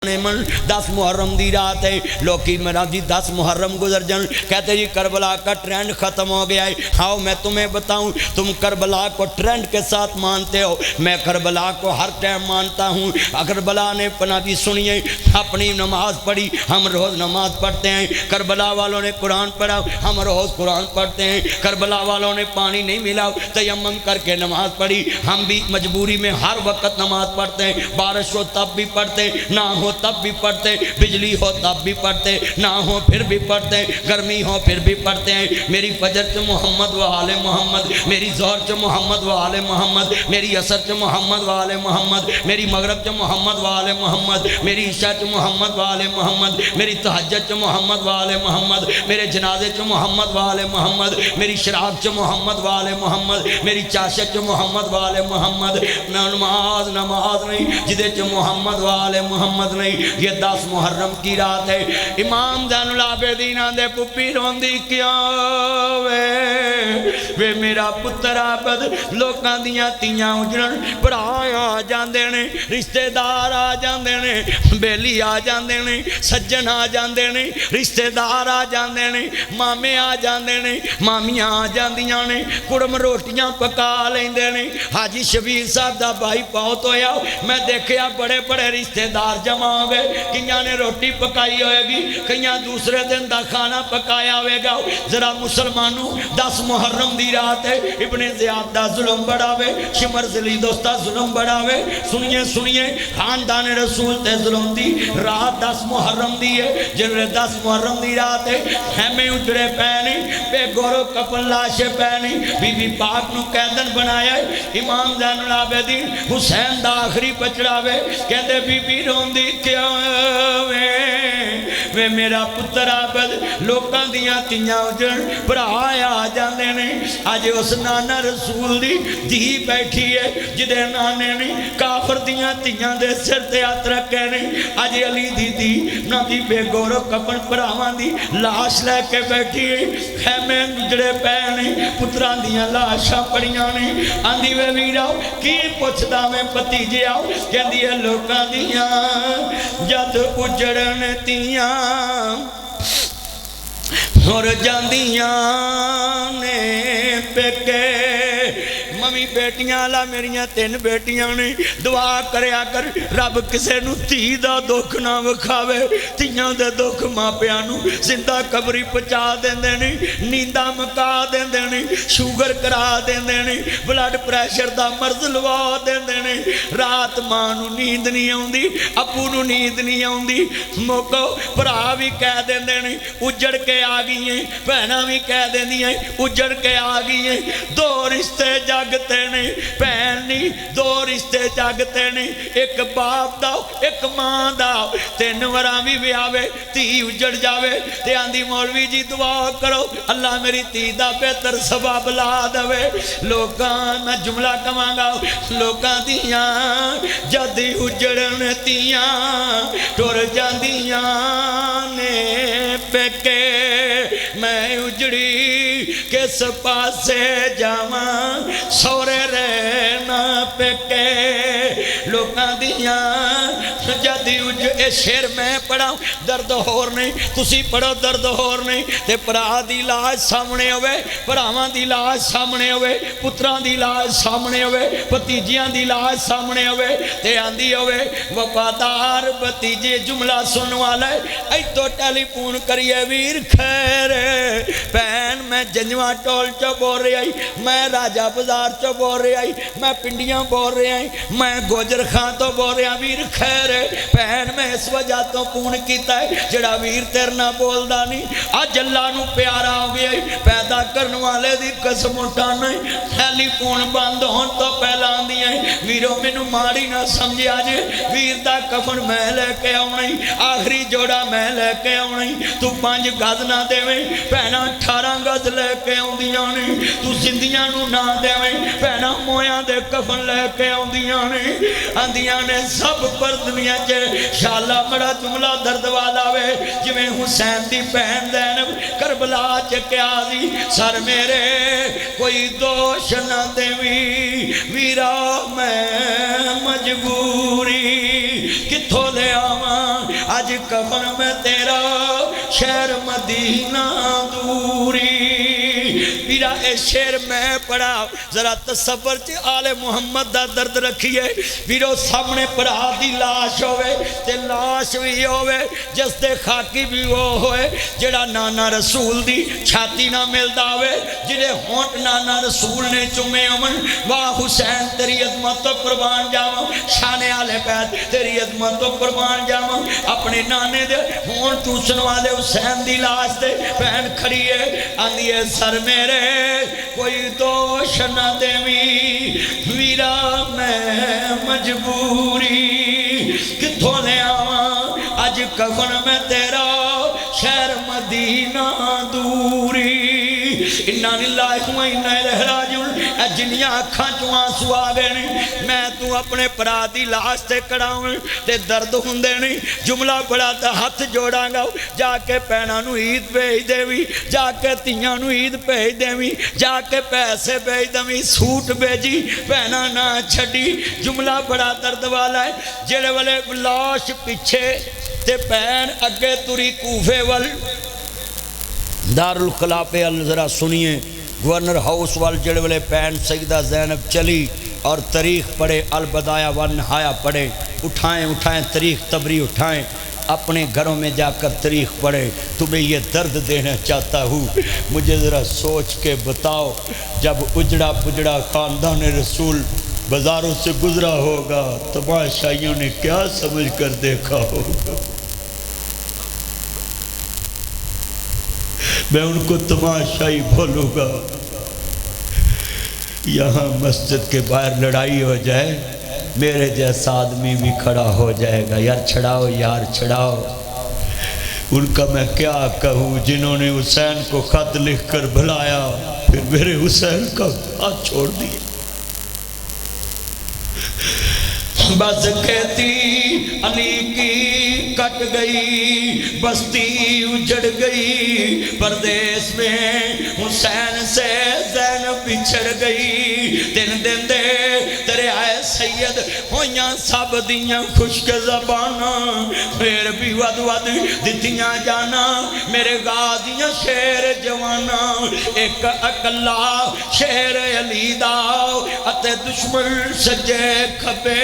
10 محرم دی رات ہے، لوکی میرا جی 10 محرم گزر جن، کہتے جی کربلا کا ٹرینڈ ختم ہو گیا ہے۔ ہاں میں تمہیں بتاؤں، تم کربلا کو ٹرینڈ کے ساتھ مانتے ہو، میں کربلا کو ہر ٹائم مانتا ہوں۔ کربلا نے پناہ جی سنیے، اپنی نماز پڑھی، ہم روز نماز پڑھتے ہیں۔ کربلا والوں نے قرآن پڑھا، ہم روز قرآن پڑھتے ہیں۔ کربلا والوں نے پانی نہیں ملا، تیمم کر کے نماز پڑھی، ہم بھی مجبوری میں ہر وقت نماز پڑھتے ہیں۔ بارش ہو تب بھی پڑھتے، نہ ہو تب بھی پڑھتے، بجلی ہو تب بھی پڑھتے، نہ ہو پھر بھی پڑھتے، گرمی ہو پھر بھی پڑھتے ہیں۔ میری فجر چ محمد و آل محمد، میری ظہر چ محمد و آل محمد، میری عصر چ محمد و آل محمد، میری مغرب چ محمد و آل محمد، میری عشاء چ محمد و آل محمد، میری تہجد چ محمد و آل محمد، میرے جنازے چ محمد و آل محمد، میری شراب چ محمد و آل محمد، میری چاشت چ محمد و آل محمد۔ نماز نہیں جدے چ محمد و آل محمد نہیں۔ یہ 10 محرم کی رات ہے۔ امام زین العابدین دے پپی روندی کیوں وے میرا پتر عابد، لوکاں دیاں تیاں اجڑن، بھرا آ جاندے نے، رشتہ دار آ جاندے نے، بیلی آ جاندے نے، سجن آ جاندے نے، رشتہ دار آ جاندے نے، مامے آ جاندے نے، مامیاں آ جاندیاں نے، کڑم روٹیاں پکا لیندے نے۔ حاجی شبیر صاحب دا بھائی بہت ہویا، میں دیکھیا بڑے بڑے رشتہ دار جمع ہو گئے، کئیاں نے روٹی پکائی ہوئے گی، کئیاں دوسرے دن دا کھانا پکایا ہوئے گا۔ ذرا مسلمانوں 10 محرم دی رات ہے، ابن زیاد دا ظلم بڑھاوے، شمر زلی دوستا ظلم بڑھاوے۔ سنیے خاندان رسول تے ظلم دی رات 10 محرم دی ہے، جنرے 10 محرم دی رات ہے، ہمیں اجڑے پہنی، بے گورو کپل لاشے پہنی، بی بی پاک نو قیدن بنایا ہے۔ امام زین العابدین حسین دا آخری پچڑاوے، کہندے بی بی روندی کیا وے میرا پتر عابد، لوکاں دیاں تیاں اجڑ بھرا آ جاندے نے۔ آج اس نانا رسول دی دھی بیٹھی ہے، جدے نانے نے کافر دیاں تیاں دے سر تے ہاتھ رکھے نے۔ آج علی دی دی نا دی بے گورو کپن پراواں دی لاش لے کے بیٹھی ہے، خیمے اجڑے پے نے، پتراں دیاں لاشاں پڑیاں نے۔ آندی وے ویراؤ کی پوچھدا میں پتیجے آؤ، کہندی ہے لوکاں دیاں جد اجڑن تیاں اور جاندیاں نے پکے۔ ممی بیٹیاں اللہ میریاں 3 بیٹیاں نے، دعا کریا کر رب کسے نو تھی دا دکھ نہ وکھاوے۔ تیاں دے دکھ ماں پیاں نو زندہ قبری پچا دیندے نے، نیندہ مکا دیندے نے، شوگر کرا دیندے نے، بلڈ پریشر دا مرض لوا دیندے نے۔ رات ماں نو نیند نہیں آوندی، ابو نو نیند نہیں آوندی، موکو بھرا بھی کہہ دیندے نے اجڑ کے آ گئی ہیں، بہناں بھی کہہ دیندی ہیں اجڑ کے آ گئی ہیں۔ 2 رشتے جاگتے نے، بہن نہیں 2 رشتے جاگتے نے، ایک باپ دا ایک ماں دا۔ 3 وراں بھی بیاوے تی اجڑ جاوے تے آندی مولوی جی دعا کرو اللہ میری تی دا بہتر سبب لا دوے۔ لوکاں میں جملہ کہاں گا، لوکاں دیاں جد اجڑن تیاں ٹر جاندیاں نے پکے۔ میں اجڑی کس پاسے جاواں، سورے رہنا پکے۔ لوکاں دیاں جد اے شیر میں پڑھا درد ہور نہیں، تسی پڑھو درد ہور نہیں۔ تے پرا دی لاش سامنے ہوئے، پراواں دی لاش سامنے ہوئے، پتران دی لاش سامنے ہوئے، بتیجیاں دی لاش سامنے ہوئے، تے آندی ہوئے وفادار بتیجے جملہ سن والے ای تو ٹیلی فون کریے ویر خیر بہن میں جنجوان ٹول چو بول رہی آئی، میں راجہ بزار چو بول رہی آئی، میں پنڈیاں بول رہی آئی، میں گوجر خان تو بول رہی آئی ویر خیر بہن میں اس وجہ تو فون کیتا ہے جڑا ویر تیرنا بول دا نہیں۔ آج اللہ نو پیارا ہو گیا پیدا کرنے والے دی قسم اٹھانا ٹیلی فون بند ہون تو پہلا آندی ہے ویرو میں نو ماری نہ سمجھے آجے ویر دا کفن میں لے کے آؤں آخری جوڑا میں لے کے آؤں تو 5 گز نہ دے میں پہنا 18 گز لے کے آؤں دیاں نے تو زندیاں نو نہ دے میں پہنا مویاں دے کفن لے کے آؤں دیاں نے آندیاں نے سب پر دنیا چے شاءاللہ بڑا جملہ درد والا وے جویں حسین دی بہن زینب کربلا چکیا دی سر میرے کوئی دوش نہ دے ویرا میں مجبوری کتھوں لے آواں اج کفن میں تیرا شہر مدینہ دوری میرا اے شعر میں پڑھا ذرا تصور چ آل محمد دا درد رکھیے میرو سامنے پڑھا دی لاش ہوئے تے لاش بھی ہوئے جس دے خاکی بھی وہ ہوئے جڑا نانا رسول دی چھاتی نہ ملدا ہوئے جڑے ہونٹ نانا رسول نے چومے امن واہ حسین تیری عظمت تو قربان جاواں شان آل بیت تیری عظمت تو قربان جاواں اپنے نانے دے ہونٹ چوسن والے حسین دی لاش تے بہن کھڑی ہے آندی ہے سر میرے کوئی دوش نہ دیوی ویرا میں مجبوری کتھوں لے آواں اج کفن میں تیرا شہر مدینہ دوری انا للہ و انا الیہ راجعون اے جنیاں اکھاں چوں آنسو آ گئے نہیں میں تو اپنے پرا دی لاش تے کڑاواں تے درد ہوندے نہیں جملہ پڑھا تے ہاتھ جوڑاں گا جا کے بہناں نوں عید بھیج دیوی جا کے تیاں نوں عید بھیج دیوی جا کے پیسے بھیج دیوی سوٹ بھیجی بہناں نہ چھڈی جملہ بڑا درد والا ہے جڑے والے لاش پیچھے تے بہن اگے تری کوفے ول دارالخلافے ذرا سنیے گورنر ہاؤس وال جڑے والے پین سیدہ زینب چلی اور تاریخ پڑھے البدایہ والنہایہ پڑھے اٹھائیں تاریخ تبری اٹھائیں اپنے گھروں میں جا کر تاریخ پڑھے تمہیں یہ درد دینا چاہتا ہوں مجھے ذرا سوچ کے بتاؤ جب اجڑا پجڑا خاندان رسول بازاروں سے گزرا ہوگا تماشائیوں نے کیا سمجھ کر دیکھا ہوگا میں ان کو تماشائی بولوں گا یہاں مسجد کے باہر لڑائی ہو جائے میرے جیسا آدمی بھی کھڑا ہو جائے گا یار چھڑاؤ ان کا میں کیا کہوں جنہوں نے حسین کو خط لکھ کر بھلایا پھر میرے حسین کا ہاتھ چھوڑ دیا بس کہتی علی کی کٹ گئی بستی اجڑ گئی پردیس میں حسین سے زینب بچھڑ گئی دن دے تیرے آئے سید ہویاں سب دیاں خشک زبانا پھر بھی ود دیتیاں جانا میرے غازیاں شیر جوانا ایک اکلا شیر علی داؤ اتے دشمن سجے کھپے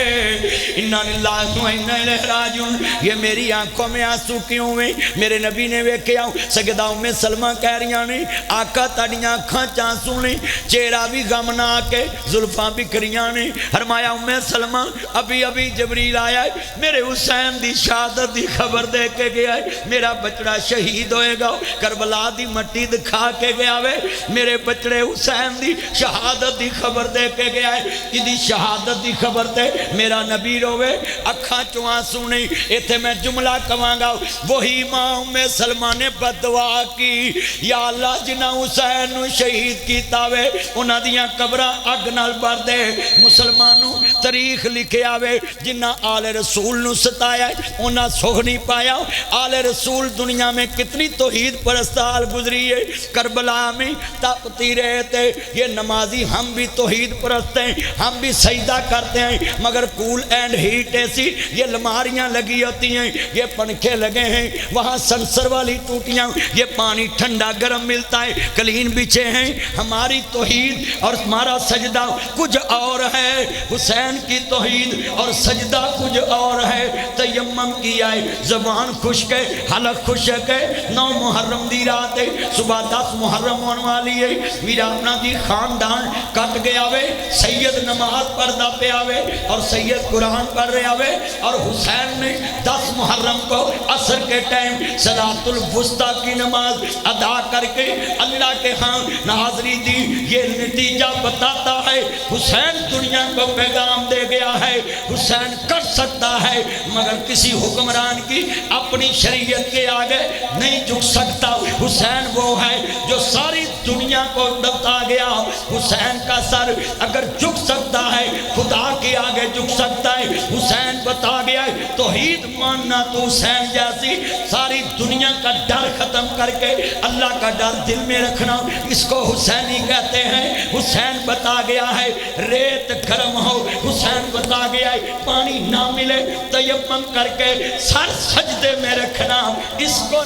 انا للہ و انا الیہ راجعون یہ میری آنکھوں میں آنسو کیوں ہوئے میرے نبی نے ویکھیا سیدہ ام سلمہ کہہ رہی ہیں آقا تاڑیاں آنکھاں چانسو نے چہرہ بھی غم نہ کے زلفاں بھی کریاں نے فرمایا ام سلمہ ابھی جبریل آیا ہے میرے حسین دی شہادت دی خبر دے کے گیا ہے میرا بچڑا شہید ہوئے گا کربلا دی مٹی دکھا کے گیا ہے میرے بچڑے حسین دی شہادت دی خبر دے کے گیا ہے دی شہادت دی خبر دے میرا نبی روے اکھاں چواں سنے ایتھے میں جملہ کہاں گا وہی ماں ام سلمہ نے بدعا کی یا اللہ جنہ حسین نو شہید کیتا وے انہاں دیاں قبراں اگ نال بھر دے مسلمانوں تاریخ لکھے آوے جنہ آل رسول نو ستایا انہاں سوہ نہیں پایا آل رسول دنیا میں کتنی توحید پرستال گزری ہے کربلا میں تاپتی رہتے یہ نمازی ہم بھی توحید پرست ہیں ہم بھی سجدہ کرتے ہیں مگر کول اینڈ ہیٹ ایسی یہ لماریاں لگی ہوتی ہیں یہ پنکھے لگے ہیں وہاں سنسر والی ٹوٹیاں یہ پانی ٹھنڈا گرم ملتا ہے کلین بچے ہیں ہماری توحید اور ہمارا سجدہ کچھ اور ہے حسین کی توحید اور سجدہ کچھ اور ہے تیمم کیا ہے زبان خشک ہے حلق خشک ہے 9 محرم دی رات ہے صبح 10 محرم ہونے والی ہے میرا اپنا دی خاندان کٹ گیا وے سید نماز پڑھدا پیا وے اور سید قرآن پڑھ رہے آوے اور حسین نے 10 محرم کو عصر کے ٹائم صلاۃ الوسطیٰ کی نماز ادا کر کے اللہ کے ہاں ناظری دی یہ نتیجہ بتاتا ہے حسین دنیا کو پیغام دے گیا ہے حسین کر سکتا ہے مگر کسی حکمران کی اپنی شریعت کے آگے نہیں جھک سکتا حسین وہ ہے جو ساری دنیا کو بتا گیا حسین کا سر اگر جھک سکتا ہے خدا کے آگے آگے جھک سکتا ہے؟ حسین بتا گیا ہے توحید ماننا تو حسین جیسی ساری دنیا کا ڈر ختم کر کے اللہ کا ڈر دل میں رکھنا، اس کو حسینی کہتے ہیں۔ حسین بتا گیا ہے ریت گرم ہو، حسین بتا گیا ہے پانی نہ ملے تیمم کر کے سر سجدے میں رکھنا، اس کو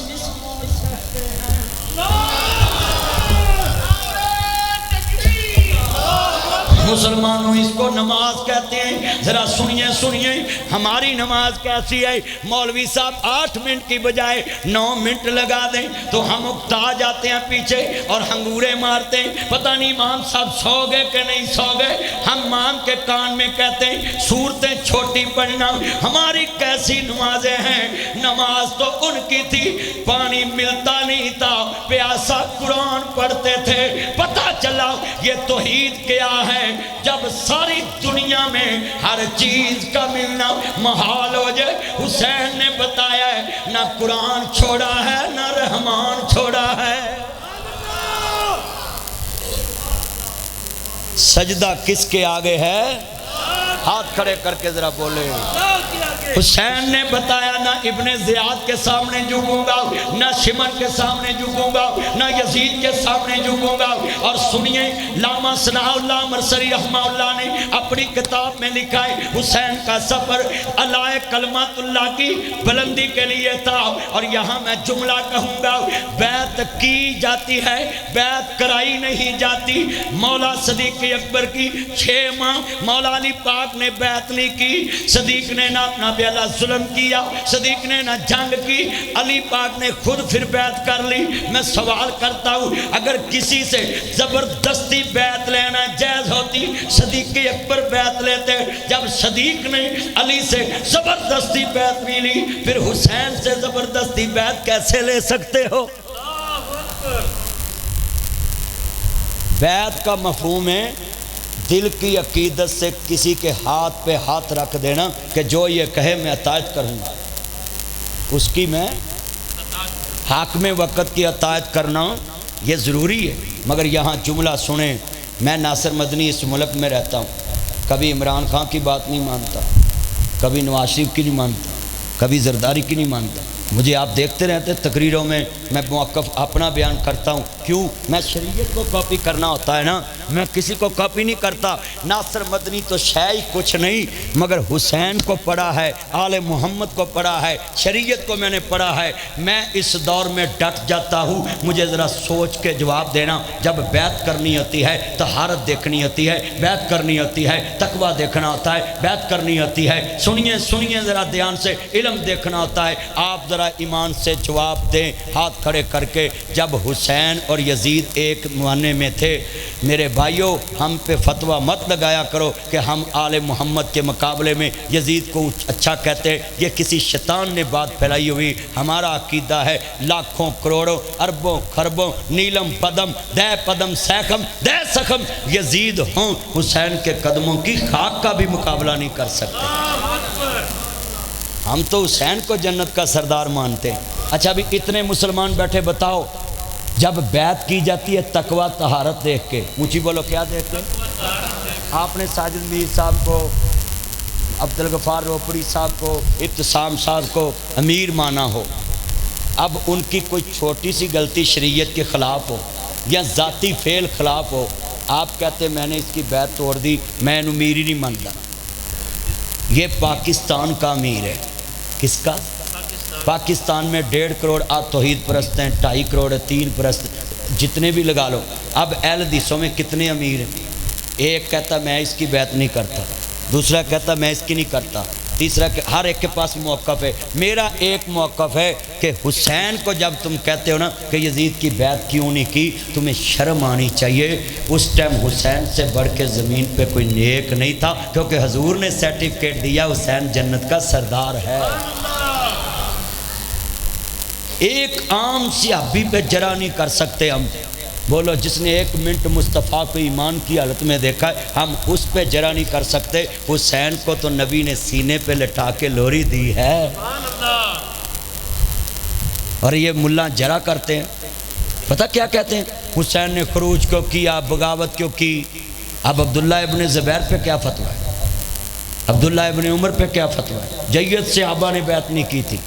مسلمانوں اس کو نماز کہتے ہیں۔ ذرا سنیے سنیے ہماری نماز کیسی ہے؟ مولوی صاحب 8 منٹ کی بجائے 9 منٹ لگا دیں تو ہم اکتا جاتے ہیں پیچھے اور ہنگورے مارتے ہیں، پتہ نہیں امام صاحب سو گئے کہ نہیں سو گئے۔ ہم امام کے کان میں کہتے ہیں سورتیں چھوٹی پڑھنا۔ ہماری کیسی نمازیں ہیں؟ نماز تو ان کی تھی پانی ملتا نہیں تھا، پیاسا قرآن پڑھتے تھے۔ پتہ چلا یہ توحید کیا ہے جب ساری دنیا میں ہر چیز کا ملنا محال ہو جائے۔ حسین نے بتایا ہے نہ قرآن چھوڑا ہے نہ رحمان چھوڑا ہے۔ سجدہ کس کے آگے ہے؟ ہاتھ کھڑے کر کے ذرا بولے۔ حسین نے بتایا نہ ابن زیاد کے سامنے جھکوں گا، نہ شمن کے سامنے جھکوں گا، نہ یزید کے سامنے جھکوں گا۔ اور سنیے علامہ ثناء اللہ مرسری رحمہ اللہ نے اپنی کتاب میں لکھا ہے حسین کا سفر علائے کلمات اللہ کی بلندی کے لیے تھا۔ اور یہاں میں جملہ کہوں گا، بیعت کی جاتی ہے بیعت کرائی نہیں جاتی۔ مولا صدیق اکبر کی 6 ماہ مولا علی پاک نے بیعت نہیں کی، صدیق نے نہ اپنا بیعت ظلم کیا، صدیق نے نہ جنگ کی، علی پاک نے خود پھر بیعت کر لی۔ میں سوال کرتا ہوں اگر کسی سے زبردستی بیعت لینا جائز ہوتی صدیق اکبر بیعت لیتے، جب صدیق نے علی سے زبردستی بیعت بھی لی پھر حسین سے زبردستی بیعت کیسے لے سکتے ہو؟ بیعت کا مفہوم ہے دل کی عقیدت سے کسی کے ہاتھ پہ ہاتھ رکھ دینا کہ جو یہ کہے میں اطاعت کروں گا، اس کی میں حاکم وقت کی اطاعت کرنا یہ ضروری ہے۔ مگر یہاں جملہ سنیں، میں ناصر مدنی اس ملک میں رہتا ہوں، کبھی عمران خان کی بات نہیں مانتا، کبھی نواز شریف کی نہیں مانتا، کبھی زرداری کی نہیں مانتا۔ مجھے آپ دیکھتے رہتے تقریروں میں میں موقف اپنا بیان کرتا ہوں، کیوں؟ میں شریعت کو کاپی کرنا ہوتا ہے نا، میں کسی کو کاپی نہیں کرتا۔ ناصر مدنی تو شے کچھ نہیں، مگر حسین کو پڑھا ہے، آل محمد کو پڑھا ہے، شریعت کو میں نے پڑھا ہے۔ میں اس دور میں ڈٹ جاتا ہوں۔ مجھے ذرا سوچ کے جواب دینا، جب بیعت کرنی ہوتی ہے طہارت دیکھنی ہوتی ہے، بیعت کرنی ہوتی ہے تقویٰ دیکھنا ہوتا ہے، بیعت کرنی ہوتی ہے سنیے سنیے ذرا دھیان سے علم دیکھنا ہوتا ہے۔ آپ ذرا ایمان سے جواب دیں ہاتھ کھڑے کر کے، جب حسین اور یزید ایک معنی میں تھے، میرے بھائیوں ہم پہ فتویٰ مت لگایا کرو کہ ہم آل محمد کے مقابلے میں یزید کو اچھا کہتے، یہ کسی شیطان نے بات پھیلائی ہوئی۔ ہمارا عقیدہ ہے لاکھوں کروڑوں اربوں خربوں نیلم پدم دے پدم سیکھم دے سخم یزید ہوں، حسین کے قدموں کی خاک کا بھی مقابلہ نہیں کر سکتے۔ ہم تو حسین کو جنت کا سردار مانتے ہیں۔ اچھا ابھی اتنے مسلمان بیٹھے، بتاؤ جب بیعت کی جاتی ہے تقویٰ طہارت دیکھ کے، اونچی بولو کیا دیکھ کے؟ آپ نے ساجد میر صاحب کو، عبدالغفار روپڑی صاحب کو، ابتسام صاحب کو امیر مانا ہو، اب ان کی کوئی چھوٹی سی غلطی شریعت کے خلاف ہو یا ذاتی فعل خلاف ہو، آپ کہتے میں نے اس کی بیعت توڑ دی، میں امیر ہی نہیں مانتا۔ یہ پاکستان کا امیر ہے۔ کس کا؟ پاکستان میں 1.5 کروڑ توحید پرست ہیں، 2.5 کروڑ 3 پرست، جتنے بھی لگا لو۔ اب اہل حدیثوں میں کتنے امیر ہیں؟ ایک کہتا میں اس کی بیعت نہیں کرتا، دوسرا کہتا میں اس کی نہیں کرتا، تیسرا ہر ایک کے پاس موقف ہے۔ میرا ایک موقف ہے کہ حسین کو جب تم کہتے ہو نا کہ یزید کی بیعت کیوں نہیں کی، تمہیں شرم آنی چاہیے۔ اس ٹائم حسین سے بڑھ کے زمین پہ کوئی نیک نہیں تھا، کیونکہ حضور نے سرٹیفکیٹ دیا حسین جنت کا سردار ہے۔ ایک عام صحابی پہ جرا نہیں کر سکتے ہم، بولو جس نے 1 منٹ مصطفیٰ کو ایمان کی حالت میں دیکھا ہے ہم اس پہ جرا نہیں کر سکتے۔ حسین کو تو نبی نے سینے پہ لٹا کے لوری دی ہے، اور یہ ملا جرا کرتے ہیں۔ پتہ کیا کہتے ہیں؟ حسین نے خروج کیوں کیا، بغاوت کیوں کی؟ اب عبداللہ ابن زبیر پہ کیا فتویٰ ہے؟ عبداللہ ابن عمر پہ کیا فتویٰ ہے؟ جید صحابہ نے بیعت نہیں کی تھی.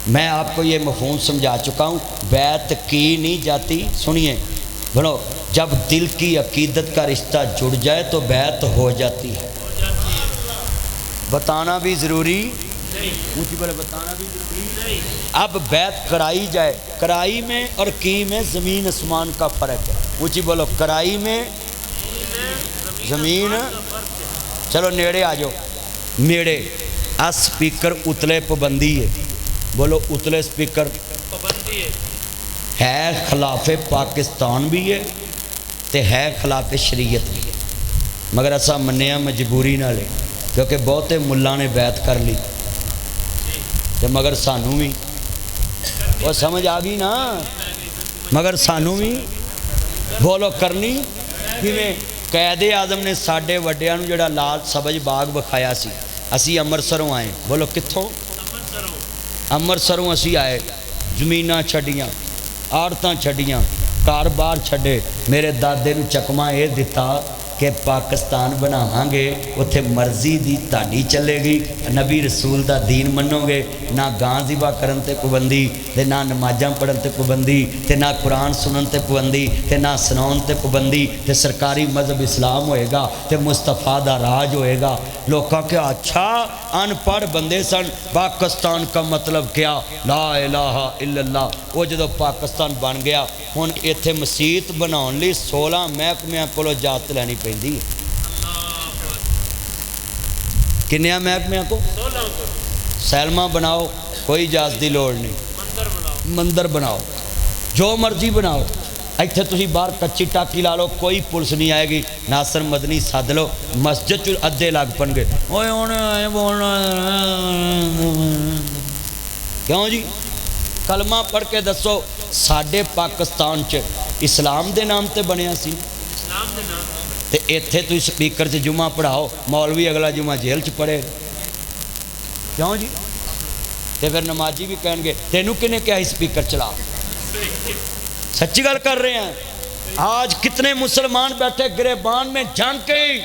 میں آپ کو یہ مفہوم سمجھا چکا ہوں. بیعت کی نہیں جاتی. سنیے بولو، جب دل کی عقیدت کا رشتہ جڑ جائے تو بیعت ہو جاتی ہے. بتانا بھی ضروری اونچی بولے، بتانا بھی ضروری. اب بیعت کرائی جائے، کرائی میں اور کی میں زمین آسمان کا فرق ہے. اونچی بولو، کرائی میں زمین. چلو نیڑے آ جاؤ. نیڑے آ سپیکر اتلے پابندی ہے. بولو اتلے سپیکر پابندی ہے. خلاف پاکستان بھی ہے تے ہے خلاف شریعت بھی ہے، مگر اسا منیا مجبوری نہ لے، کیونکہ بہتے ملہ نے بیعت کر لی تے مگر سانو بھی وہ سمجھ آ گئی نا، مگر سانو بھی بولو کرنی کیویں. قائد اعظم نے ساڈے وڈیاں نو جڑا لال سبز باغ بکھایا سی. اسی امرتسروں آئے. بولو کتھوں؟ امرتسروں اسی آئے. زمیناں چھڈیاں، عورتاں چھڈیاں، کاروبار چھڈے. میرے دادے نو چکما یہ دتا کہ پاکستان بناواں گے، اتھے مرضی دی تہاڈی چلے گی، نبی رسول دا دین منو گے، نہ گاں ذبح کرن تے پابندی تے نہ نمازاں پڑھن تے پابندی تے نہ قرآن سنن تے پابندی تے نہ سناؤن تے پابندی تے سرکاری مذہب اسلام ہوئے گا تے مصطفیٰ دا راج ہوئے گا. لوکاں کہ اچھا ان پڑھ بندے سن، پاکستان کا مطلب کیا؟ لا الہ الا اللہ. وہ جدو پاکستان بن گیا ہن ایتھے مسیت بناؤن لئی 16 محکمیاں کولوں اجازت لینی پیندی ہے. کنیا محکمیاں کو؟ سیلما بناؤ کوئی اجازت دی لوڑ نہیں. مندر بناؤ جو مرضی بناؤ. ایتھے تسی باہر کچی ٹاکی لا لو، کوئی پولیس نہیں آئے گی. ناصر مدنی سد لو، مسجد ادھے لگ پن گے اوئے ہونے بولنا. کیوں جی؟ کلمہ پڑھ کے دسو ساڈے پاکستان چ اسلام دے نام تے بنیا سی تے ایتھے تسی سپیکر سے جمعہ پڑھاؤ، مولوی اگلا جمعہ جیل چ پڑھے. کیوں جی؟ تے پھر نمازی بھی کہیں گے تینوں کنے کیا سپیکر چلا. سچی گل کر رہے ہیں. آج کتنے مسلمان بیٹھے گریبان میں جنگ کی.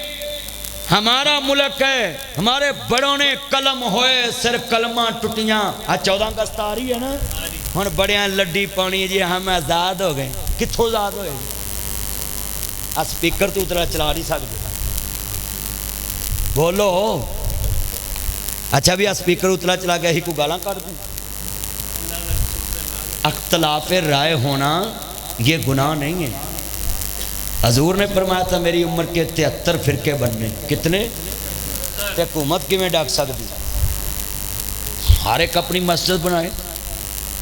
ہمارا ملک ہے، ہمارے بڑوں نے قلم ہوئے سر کلمہ ٹوٹیاں. آج 14 اگست آ رہی ہے نا، ہن بڑیاں لڈی پانی جی ہم آزاد ہو گئے. کتھوں آزاد ہوئے؟ آ سپیکر تو اترا چلا نہیں سکتے. بولو اچھا بھی آ سپیکر اترا چلا گیا ہی کو گالاں کر دوں. اختلاف رائے ہونا یہ گناہ نہیں ہے. حضور نے فرمایا تھا میری عمر کے 73 فرقے بننے. کتنے؟ تے حکومت کی میں ڈاک سکتی. ہر ایک اپنی مسجد بنائے،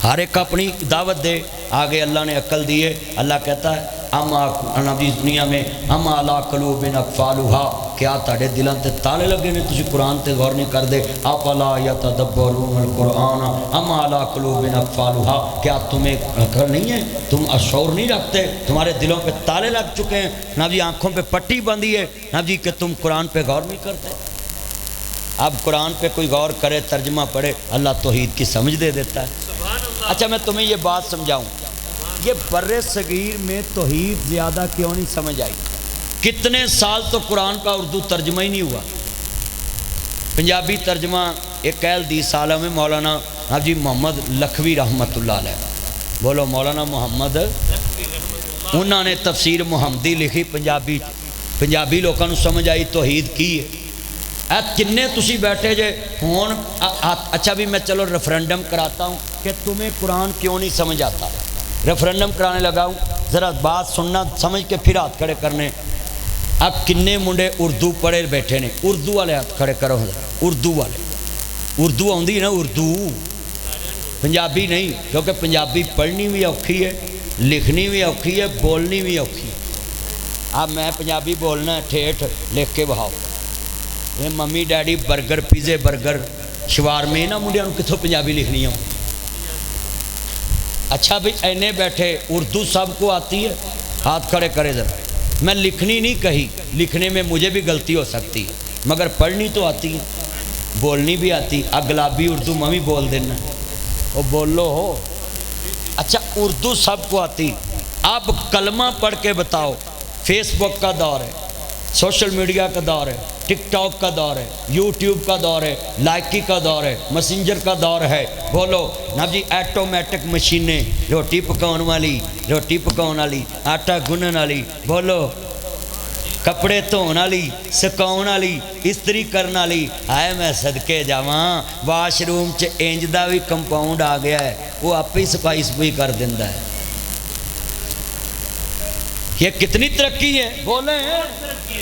ہر ایک اپنی دعوت دے. آگے اللہ نے عقل دی ہے. اللہ کہتا ہے نبی دنیا میں اما علی قلوب اقفالها، کیا تاڑے دلان تے تالے لگے نے تسی قرآن تے غور نہیں کر دے. افلا یتدبرون القرآن اما علی قلوب اقفالها، کیا تمہیں عقل نہیں ہے؟ تم اشعور نہیں رکھتے؟ تمہارے دلوں پہ تالے لگ چکے ہیں نا جی، آنکھوں پہ پٹی بندھی ہے نا جی کہ تم قرآن پہ غور نہیں کرتے. اب قرآن پہ کوئی غور کرے، ترجمہ پڑھے، اللہ توحید کی سمجھ دے دیتا ہے. اچھا میں تمہیں یہ بات سمجھاؤں، یہ بر صغیر میں توحید زیادہ کیوں نہیں سمجھ آئی؟ کتنے سال تو قرآن کا اردو ترجمہ ہی نہیں ہوا. پنجابی ترجمہ ایک 20 سالہ میں مولانا حاجی محمد لکھوی رحمت اللہ علیہ. بولو مولانا محمد. انہوں نے تفسیر محمدی لکھی پنجابی. پنجابی لوگوں کو سمجھ آئی توحید کی ہے. کنے تسی بیٹھے جے ہون. اچھا بھی میں چلو ریفرنڈم کراتا ہوں کہ تمہیں قرآن کیوں نہیں سمجھ آتا. ریفرنڈم کرانے لگا ہوں، ذرا بات سننا سمجھ کے پھر ہاتھ کھڑے کرنے. اب کنے منڈے اردو پڑھے بیٹھے نے؟ اردو والے ہاتھ کھڑے کرو. اردو والے، اردو آندی ہے نا اردو، پنجابی نہیں. کیونکہ پنجابی پڑھنی بھی اوکھی ہے، لکھنی بھی اوکھی ہے، بولنی بھی اوکھی ہے. اب میں پنجابی بولنا ہے ٹھیٹھ لکھ کے بہاؤ. یہ ممی ڈیڈی برگر پیزے برگر شوارمے نا منڈیا کتوں پنجابی لکھنی ہوں. اچھا بھی اینے بیٹھے اردو سب کو آتی ہے؟ ہاتھ کھڑے کرے ذرا. میں لکھنی نہیں کہی، لکھنے میں مجھے بھی غلطی ہو سکتی ہے، مگر پڑھنی تو آتی ہے، بولنی بھی آتی. اگلابی اردو میں بھی بول دینا، وہ بول لو ہو. اچھا اردو سب کو آتی. اب کلمہ پڑھ کے بتاؤ. فیس بک کا دور ہے، سوشل میڈیا کا دور ہے، ٹک ٹاک کا دور ہے، یوٹیوب کا دور ہے، لائکی کا دور ہے، میسنجر کا دور ہے۔ بولو نا جی، ایٹومیٹک مشینیں، روٹی پکاؤن والی، آٹا گنن والی، بولو کپڑے دھون والی، سکاؤن والی، استری کرن والی۔ آئے میں صدقے جاواں، واش روم چ انج دا بھی کمپاؤنڈ آ گیا ہے، وہ آپ ہی صفائی کر دیندا ہے۔ یہ کتنی ترقی ہے، بولیں۔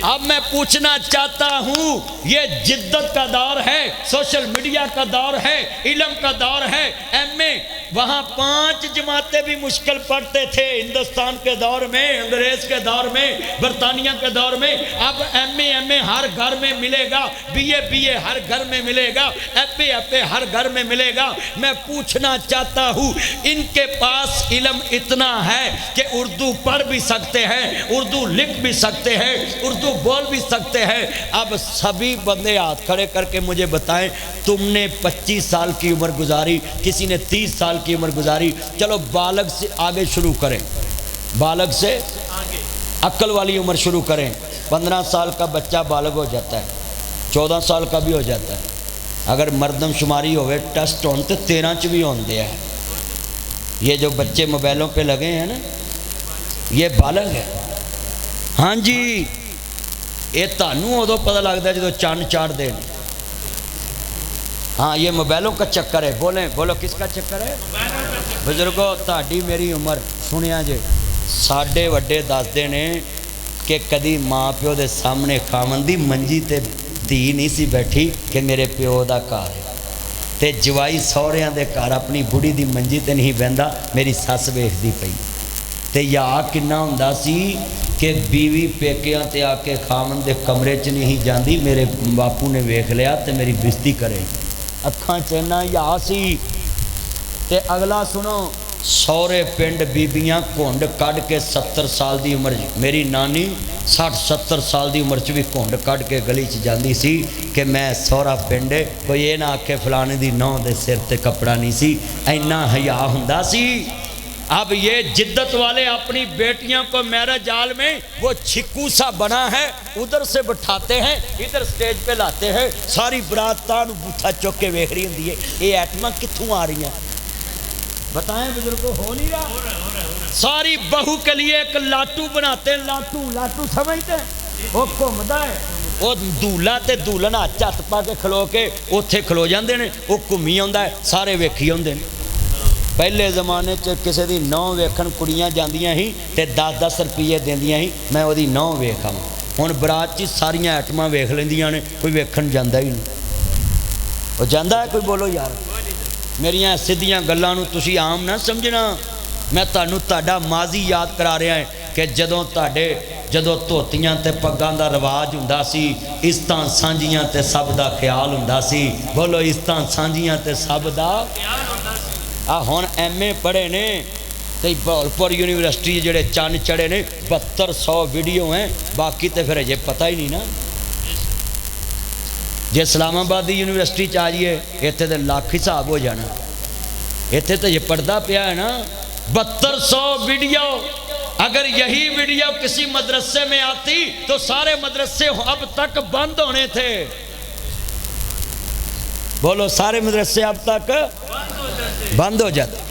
اب میں پوچھنا چاہتا ہوں، یہ جدت کا دور ہے، سوشل میڈیا کا دور ہے، علم کا دور ہے۔ ایم اے وہاں 5 جماعتیں بھی مشکل پڑھتے تھے ہندوستان کے دور میں، انگریز کے دور میں، برطانیہ کے دور میں۔ اب ایم اے ہر گھر میں ملے گا، بی اے ہر گھر میں ملے گا، ایف اے ہر گھر میں ملے گا۔ میں پوچھنا چاہتا ہوں، ان کے پاس علم اتنا ہے کہ اردو پڑھ بھی سکتے ہیں، اردو لکھ بھی سکتے ہیں، اردو بول بھی سکتے ہیں۔ اب سبھی بندے ہاتھ کھڑے کر کے مجھے بتائیں، تم نے 25 سال کی عمر گزاری، کسی نے 30 سال کی عمر گزاری، چلو بالغ سے آگے شروع کریں، بالغ سے عقل والی عمر شروع کریں۔ 15 سال کا بچہ بالغ ہو جاتا ہے، 14 سال کا بھی ہو جاتا ہے۔ اگر مردم شماری ہوئے ٹیسٹ ہون تو 13 چ بھی ہون دیا ہے۔ یہ جو بچے موبائلوں پہ لگے ہیں نا، یہ بالغ ہے۔ ہاں جی، یہ تانوں ادو پتہ لگتا ہے جدو چند چاڑ دیں۔ ہاں، یہ موبائلوں کا چکر ہے۔ بولو کس کا چکر ہے؟ بزرگو، تہاڈی میری عمر سنیا جے، ساڈے وڈے دسدے نے کہ کدی ماں پیو دے سامنے خاوند دی منجی تے دھی نہیں سی بیٹھی کہ میرے پیو دا گھر ہے، تے جوائی سہریاں دے گھر اپنی بڑھی دی منجی تے نہیں بہندا، میری سس ویکھدی پئی۔ تے یا کنا ہوندا سی کہ بیوی پیکیاں تے آ کے خاوند دے کمرے چ نہیں جاندی، میرے باپو نے ویکھ لیا تے میری بےزتی کرے، اکھاں چنا یا سی۔ تے اگلا سنو، سورے پنڈ بیبیاں کھنڈ کڈ کے 70 سال دی عمر، میری نانی 60-70 سال دی عمر چ بھی کھنڈ کڈ کے گلی چ جاندی سی کہ میں سورا پنڈ، کوئی یہ نہ آکھے فلانے دی نو دے سر تے کپڑا نہیں سی، اینا حیا ہوندا سی۔ اب یہ جدت والے اپنی بیٹیاں کو میرج ہال میں وہ چھکو سا بنا ہے، ادھر سے بٹھاتے ہیں، ادھر سٹیج پہ لاتے ہیں، ساری برات تان بوتھا چوک کے ویکھ رہی ہوندی ہے، یہ ایٹماں کتھوں آ رہی ہیں؟ بتائیں بزرگوں، ہو نہیں رہا؟ ساری بہو کے لیے ایک لاٹو بناتے ہیں، لاٹو سمجھتے ہیں؟ وہ گھومدا ہے، وہ دولہا تے دولہن ہاتھ پا کے کھلو کے اوتھے کھلو جاندے نے، وہ گھومی آوندا ہے، سارے ویکھی آندے نے۔ پہلے زمانے چ کسی دی نو ویکھن کڑیاں جاندیاں ہی تے 10-10 روپیے دیندیاں ہی، میں وہ دی نو ویکھ آواں۔ ہن برات چ ساریاں ایٹماں ویکھ لیندیاں نے، کوئی ویکھن جاندا ہی نہیں۔ وہ جاندا ہے کوئی؟ بولو یار، میریاں سدھیاں گلاں نوں تسی عام نہ سمجھنا، میں تانوں تہاڈا ماضی یاد کرا رہا ہاں کہ جدوں دھوتیاں تے پگاں دا رواج ہوندا سی، عزتاں سانجیاں تے سب دا خیال ہوندا سی۔ بولو، عزتاں سانجیاں تے سب دا خیال ہوندا سی۔ ہن ایم اے پڑھے نے تے بھولپور یونیورسٹی جڑے چن چڑھے نے 7200 ویڈیو ہیں، باقی تے پھر اجے پتہ ہی نہیں نا۔ جے اسلام آباد یونیورسٹی چ آ جائیے، اتنے تو لاکھ حساب ہو جانا، اتنے تو یہ پردہ پیا ہے نا۔ 7200 ویڈیو، اگر یہی ویڈیو کسی مدرسے میں آتی تو سارے مدرسے اب تک بند ہونے تھے۔ بولو، سارے مدرسے اب تک بند ہو جاتے،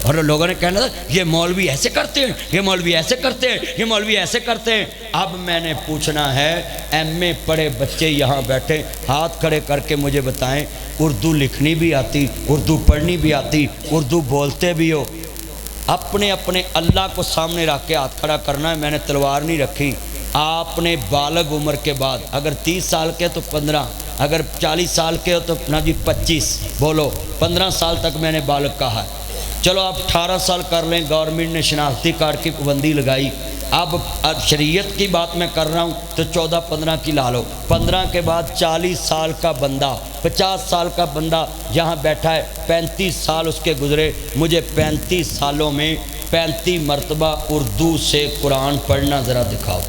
اور لوگوں نے کہنا تھا یہ مولوی ایسے کرتے ہیں، یہ مولوی ایسے کرتے ہیں، یہ مولوی ایسے کرتے ہیں۔ اب میں نے پوچھنا ہے، ایم اے پڑھے بچے یہاں بیٹھے، ہاتھ کھڑے کر کے مجھے بتائیں، اردو لکھنی بھی آتی، اردو پڑھنی بھی آتی، اردو بولتے بھی ہو؟ اپنے اپنے اللہ کو سامنے رکھ کے ہاتھ کھڑا کرنا ہے۔ میں نے تلوار نہیں رکھی۔ آپ نے بالغ عمر کے بعد، اگر 30 سال کے تو 15، اگر 40 سال کے ہو تو نا جی 25، بولو 15 سال تک میں نے بالغ کہا ہے۔ چلو آپ 18 سال کر لیں، گورنمنٹ نے شناختی کارڈ کی پابندی لگائی۔ اب شریعت کی بات میں کر رہا ہوں تو 14-15 کی لا لو۔ 15 کے بعد 40 سال کا بندہ، 50 سال کا بندہ یہاں بیٹھا ہے، 35 سال اس کے گزرے، مجھے 35 سالوں میں 35 مرتبہ اردو سے قرآن پڑھنا ذرا دکھاؤ۔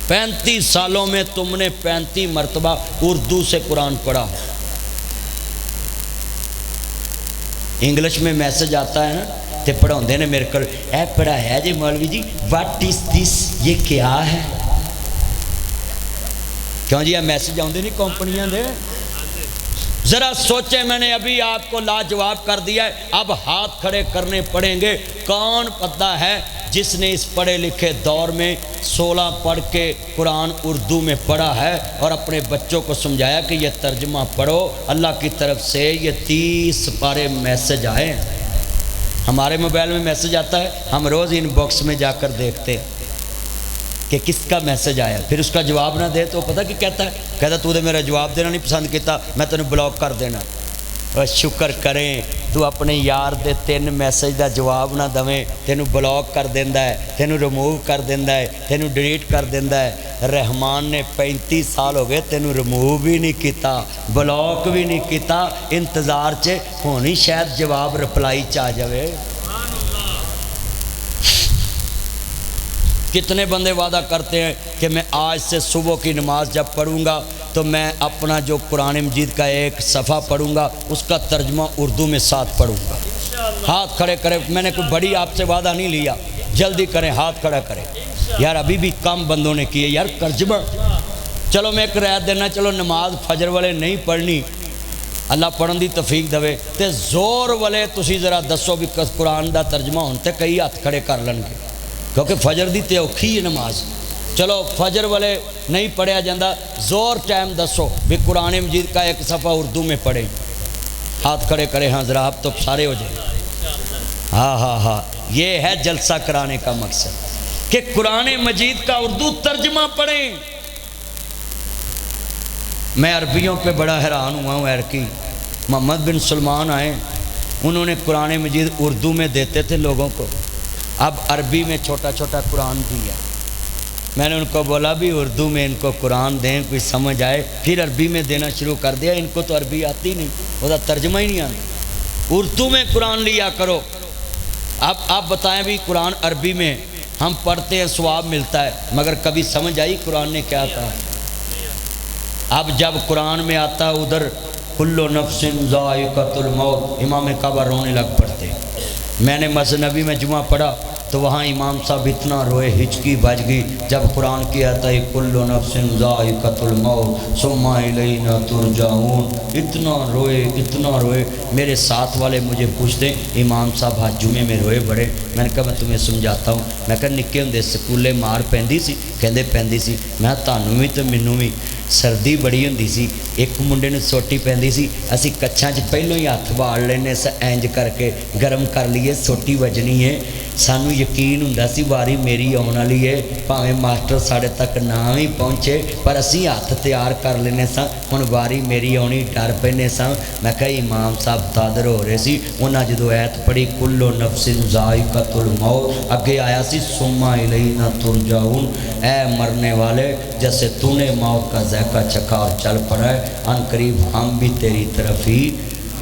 35 سالوں میں تم نے 35 مرتبہ اردو سے قرآن پڑھا۔ انگلش میں میسج آتا ہے نا، تے پڑھاؤندے نے میرے کو، اے پڑھایا جی مولوی جی، واٹ از دس، یہ کیا ہے؟ کیوں جی یہ میسج آتے نہیں کمپنیاں دے؟ ذرا سوچیں، میں نے ابھی آپ کو لاجواب کر دیا ہے، اب ہاتھ کھڑے کرنے پڑیں گے۔ کون پتہ ہے جس نے اس پڑھے لکھے دور میں 16 پڑھ کے قرآن اردو میں پڑھا ہے اور اپنے بچوں کو سمجھایا کہ یہ ترجمہ پڑھو، اللہ کی طرف سے یہ 30 پارے میسج آئے ہیں۔ ہمارے موبائل میں میسج آتا ہے، ہم روز ان باکس میں جا کر دیکھتے ہیں کہ کس کا میسج آیا، پھر اس کا جواب نہ دے تو پتہ کیا کہتا ہے؟ کہتا تو نے میرا جواب دینا نہیں پسند کیتا، میں تینوں بلاک کر دینا۔ اور شکر کریں تو اپنے یار دے 3 میسج دا جواب نہ دویں، تینوں بلاک کر دیندا ہے، تینوں ریموو کر دیندا ہے، تینوں ڈیلیٹ کر دیندا ہے۔ رحمان نے 35 سال ہو گئے تینوں ریموو بھی نہیں کیتا، بلاک بھی نہیں کیتا، انتظار چ ہونی شاید جواب رپلائی چ آ جاوے۔ کتنے بندے وعدہ کرتے ہیں کہ میں آج سے صبح کی نماز جب پڑھوں گا تو میں اپنا جو قرآن مجید کا ایک صفحہ پڑھوں گا اس کا ترجمہ اردو میں ساتھ پڑھوں گا۔ ہاتھ کھڑے کرے، میں نے کوئی بڑی آپ سے وعدہ نہیں لیا، جلدی کریں، ہاتھ کھڑا کریں۔ یار ابھی بھی کم بندوں نے کیے یار ترجمہ۔ چلو میں ایک رعایت دینا، چلو نماز فجر والے نہیں پڑھنی، اللہ پڑھن دی توفیق دے، تے زور والے تسی ذرا دسو بھی قرآن دا ترجمہ ہونتے کئی ہاتھ کھڑے کر لن گے، کیونکہ فجر دی تے اوکھی ہے نماز۔ چلو فجر والے نہیں پڑھیا جاندہ، زور ٹائم دسو بھی قرآن مجید کا ایک صفحہ اردو میں پڑھیں، ہاتھ کھڑے کرے۔ ہاں ذرا آپ تو سارے ہو جائیں۔ ہاں یہ ہے جلسہ کرانے کا مقصد کہ قرآن مجید کا اردو ترجمہ پڑھیں۔ میں عربیوں پہ بڑا حیران ہوا ہوں۔ ایرکی محمد بن سلمان آئے، انہوں نے قرآن مجید اردو میں دیتے تھے لوگوں کو، اب عربی میں چھوٹا چھوٹا قرآن دیا۔ میں نے ان کو بولا بھی اردو میں ان کو قرآن دیں، کوئی سمجھ آئے، پھر عربی میں دینا شروع کر دیا۔ ان کو تو عربی آتی نہیں، وہ تو ترجمہ ہی نہیں آتا، اردو میں قرآن لیا کرو۔ اب آپ بتائیں بھی قرآن عربی میں ہم پڑھتے ہیں ثواب ملتا ہے، مگر کبھی سمجھ آئی قرآن نے کیا کہا؟ اب جب قرآن میں آتا ہے ادھر کل نفس ذائقۃ الموت، امام کعبہ رونے لگ پڑتے۔ میں نے مسنوی میں جمعہ پڑھا تو وہاں امام صاحب اتنا روئے، ہچکی بج گئی جب قرآن کی آتا ہے کل نفس ذائقۃ الموت ثم الینا ترجعون، اتنا روئے۔ میرے ساتھ والے مجھے پوچھتے امام صاحب آج جمعے میں روئے بڑے۔ میں نے کہا میں تمہیں سمجھاتا ہوں، میں کہا نکے ہوندے سکولے مار پیندی سی؟ کہندے پیندی سی۔ میں تانوں بھی تو مینوں بھی سردی بڑی ہوندی سی، ایک منڈے نے سوٹی پیندی سی، اسی کچھاں چ پہلوں ہی ہاتھ واڑ لینے سے اینج کر کے گرم کر لیے، سوٹی وجنی ہے۔ سانو یقین ہوندا سی واری میری آن والی ہے، بھاویں ماسٹر ساڑے تک نہ بھی پہنچے پر اسی ہاتھ تیار کر لینے سا، ہن واری میری آنی ڈر پینے سا۔ میں کہا امام صاحب تادر ہو رہے سی، انہاں جدو ایت پڑھی کل نفس ذائقۃ الموت، اگے آیا سی ثم الینا ترجعون، اے مرنے والے جیسے تو نے موت کا ذائقہ چکھا اور چل پڑا ہے، ان قریب ہم بھی تیری طرف ہی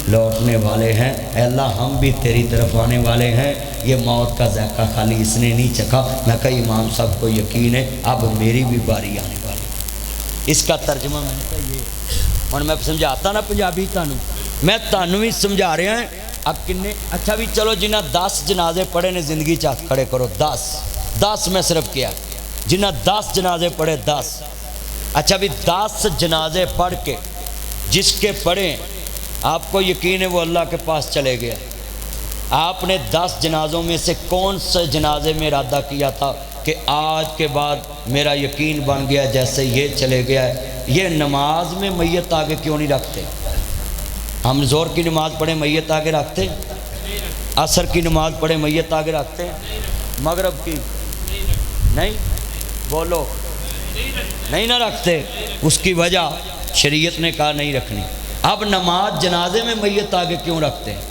لوٹنے والے ہیں۔ اے اللہ ہم بھی تیری طرف آنے والے ہیں، یہ موت کا ذائقہ خالی اس نے نہیں چکھا۔ میں کہا امام صاحب کو یقین ہے اب میری بھی باری آنے والی۔ اس کا ترجمہ میں نے کہا یہ، اور میں سمجھاتا نا پنجابی تانوں، میں تانوں بھی سمجھا رہا ہیں۔ اب کنے اچھا بھی چلو جنہ 10 جنازے پڑھے نے زندگی چاہت کھڑے کرو، 10 میں صرف کیا جنہ 10 جنازے پڑھے 10۔ اچھا بھی 10 جنازے پڑھ کے جس کے پڑھیں آپ کو یقین ہے وہ اللہ کے پاس چلے گیا۔ آپ نے 10 جنازوں میں سے کون سے جنازے میں ارادہ کیا تھا کہ آج کے بعد میرا یقین بن گیا جیسے یہ چلے گیا ہے؟ یہ نماز میں میت آگے کیوں نہیں رکھتے؟ ہم زور کی نماز پڑھیں میت آگے رکھتے، عصر کی نماز پڑھیں میت آگے رکھتے، مغرب کی نہیں، بولو نہیں نہ رکھتے۔ اس کی وجہ شریعت نے کہا نہیں رکھنی۔ اب نماز جنازے میں میت آگے کیوں رکھتے ہیں؟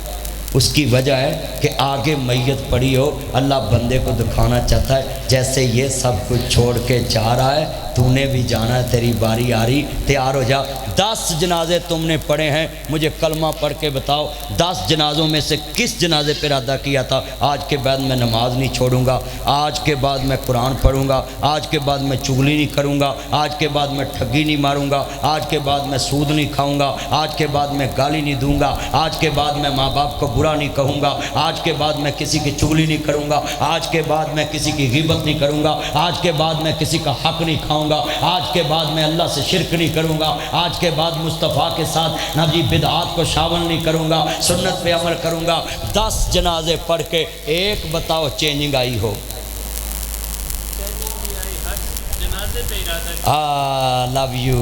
اس کی وجہ ہے کہ آگے میت پڑی ہو، اللہ بندے کو دکھانا چاہتا ہے جیسے یہ سب کچھ چھوڑ کے جا رہا ہے تو نے بھی جانا ہے، تیری باری آ رہی، تیار ہو جا۔ 10 جنازے تم نے پڑھے ہیں، مجھے کلمہ پڑھ کے بتاؤ 10 جنازوں میں سے کس جنازے پہ ارادہ کیا تھا آج کے بعد میں نماز نہیں چھوڑوں گا، آج کے بعد میں قرآن پڑھوں گا، آج کے بعد میں چغلی نہیں کروں گا، آج کے بعد میں ٹھگی نہیں ماروں گا، آج کے بعد میں سود نہیں کھاؤں گا، آج کے بعد میں گالی نہیں دوں گا، آج کے بعد میں ماں باپ کو برا نہیں کہوں گا، آج کے بعد میں کسی کی چغلی نہیں کروں گا، آج کے بعد میں کسی کی غیبت نہیں کروں گا، آج کے بعد میں کسی کا حق نہیں کھاؤں گا، آج کے بعد میں اللہ سے شرک نہیں کروں گا، آج کے بعد مصطفیٰ کے ساتھ نہ جی بدعات کو شامل نہیں کروں گا، سنت پہ عمل کروں گا۔ 10 جنازے پڑھ کے ایک بتاؤ changing I who? Love you,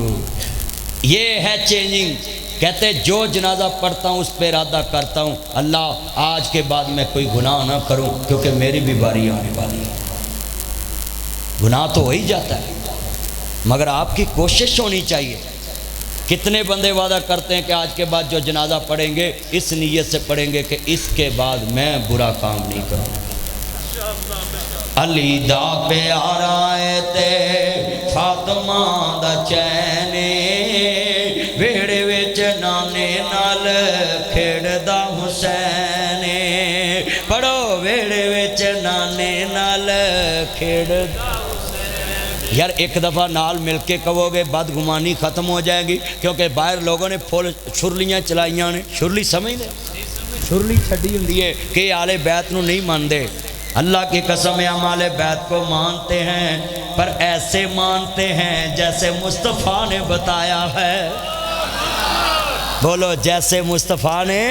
یہ ہے چینجنگ۔ کہتے جو جنازہ پڑھتا ہوں اس پہ ارادہ کرتا ہوں اللہ آج کے بعد میں کوئی گناہ نہ کروں، کیونکہ میری بھی باری آنے والی ہے۔ گناہ تو ہو ہی جاتا ہے مگر آپ کی کوشش ہونی چاہیے۔ کتنے بندے وعدہ کرتے ہیں کہ آج کے بعد جو جنازہ پڑھیں گے اس نیت سے پڑھیں گے کہ اس کے بعد میں برا کام نہیں کروں۔ علی دا پیارا ہے تے فاطمہ دا چین، ویڑے وچ نانے نال کھیڑدا حسین، پڑھو ویڑے وچ نانے نال کھیڑدا حسین۔ یار ایک دفعہ نال مل کے کہو گے بدگمانی ختم ہو جائے گی، کیونکہ باہر لوگوں نے پھول چھرلیاں چلائیاں نے، چھرلی سمجھ دے، چھرلی چھڈی ہوندی ہے کہ آل بیت نو نہیں ماندے۔ اللہ کی قسم ہم آل بیت کو مانتے ہیں پر ایسے مانتے ہیں جیسے مصطفیٰ نے بتایا ہے۔ بولو جیسے مصطفیٰ نے۔